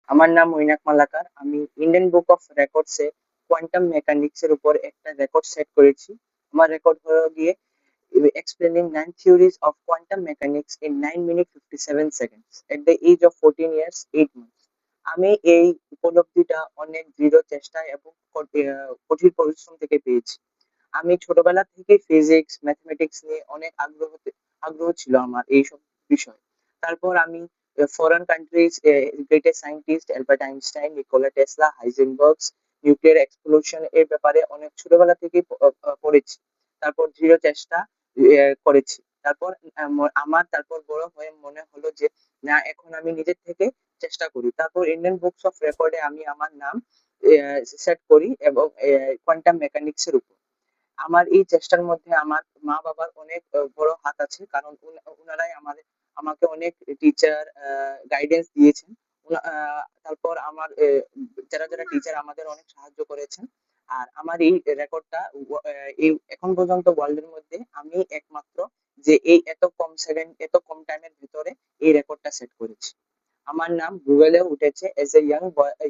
আমার নাম মৈনাক মালাকার। আমি ইন্ডিয়ান বুক অফ রেকর্ডসে কোয়ান্টাম মেকানিক্স এর উপর একটা রেকর্ড সেট করেছি। আমার রেকর্ড হলো গিয়ে explaining nine theories of quantum mechanics in 9 minutes 57 seconds at the age of 14 years 8 months. আমি এই উপলব্ধিটা অনেক দৃঢ় চেষ্টা এবং কঠিন পরিশ্রম থেকে পেয়েছি। আমি ছোটবেলা থেকে ফিজিক্স ম্যাথমেটিক্স নিয়ে অনেক আগ্রহ ছিল আমার এইসব বিষয়। তারপর আমি foreign countries greatest scientist Albert Einstein, Nikola Tesla, Heisenbergs, nuclear explosion এর ব্যাপারে অনেক ছোটবেলা থেকে পড়েছি। তারপর দৃঢ় চেষ্টা করেছি। তারপর তারপর বড় হয়ে মনে হলো যে না, এখন আমি নিজের থেকে চেষ্টা করি। তারপর ইন্ডিয়ান বুকস অফ রেকর্ডে আমি আমার নাম সেট করি এবং কোয়ান্টাম মেকানিক্স এর উপর। আমার এই চেষ্টার মধ্যে আমার মা-বাবার অনেক বড় হাত আছে। কারণ উনারাই আমাকে অনেক টিচার গাইডেন্স দিয়েছেন। তারপর আমার যারা টিচার আমাদের অনেক সাহায্য করেছেন। আর আমার এই রেকর্ডটা এই এখন পর্যন্ত ওয়ার্ল্ড এর মধ্যে আমি একমাত্র যে এই এত কম টাইমের ভিতরে এই রেকর্ডটা সেট করেছি। আমার নাম গুগলে উঠেছে as a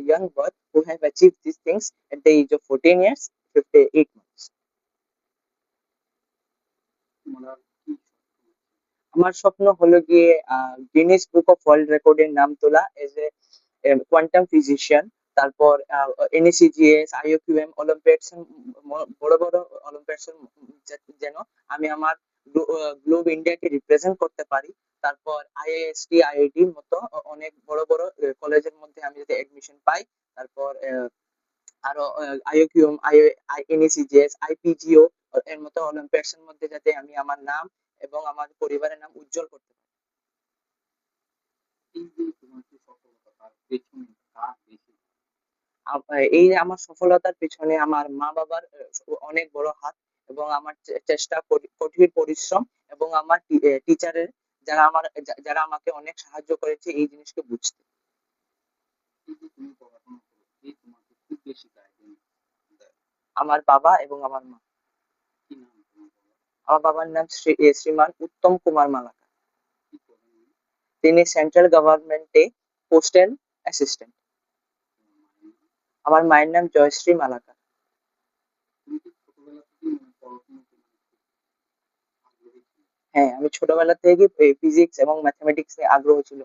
young boy who have achieved this things at the age of 14 years 58 months. আমার স্বপ্ন হলো গিয়ে গিনেস বুক অফ ওয়ার্ল্ড রেকর্ডের নাম তোলা এজ এ কোয়ান্টাম ফিজিশিয়ান। তারপর এনএসিজিএস, আইইউকিউএম অলিম্পিয়াডস, বড় বড় অলিম্পিয়াডস যেন আমি আমার গ্লোব ইন্ডিয়াকে রিপ্রেজেন্ট করতে পারি। তারপর আইআইএসটি, আইআইটি মতো অনেক বড় বড় কলেজের মধ্যে আমি যদি এডমিশন পাই। তারপর আরো আইইউকিউএম, এনএসিজিএস, আইপিজিও এর মতো অলিম্পিয়াডস এর মধ্যে যাতে আমি আমার নাম এবং আমার পরিবারের নাম উজ্জ্বল করতে পারি। এই যে আমার সফলতার পেছনে আমার মা-বাবার অনেক বড় হাত এবং আমার চেষ্টা, কঠিন পরিশ্রম এবং আমার টিচারের যারা আমাকে অনেক সাহায্য করেছে এই জিনিসকে বুঝতে। আমার বাবা এবং আমার মা। আমার বাবার নাম শ্রীমান উত্তম কুমার মালাকার। তিনি সেন্ট্রাল গভর্নমেন্টে পোস্টাল অ্যাসিস্ট্যান্ট। আমার মায়ের নাম জয়শ্রী মালাকার। হ্যাঁ, আমি ছোটবেলা থেকে ফিজিক্স এবং ম্যাথমেটিক্স নিয়ে আগ্রহ ছিল।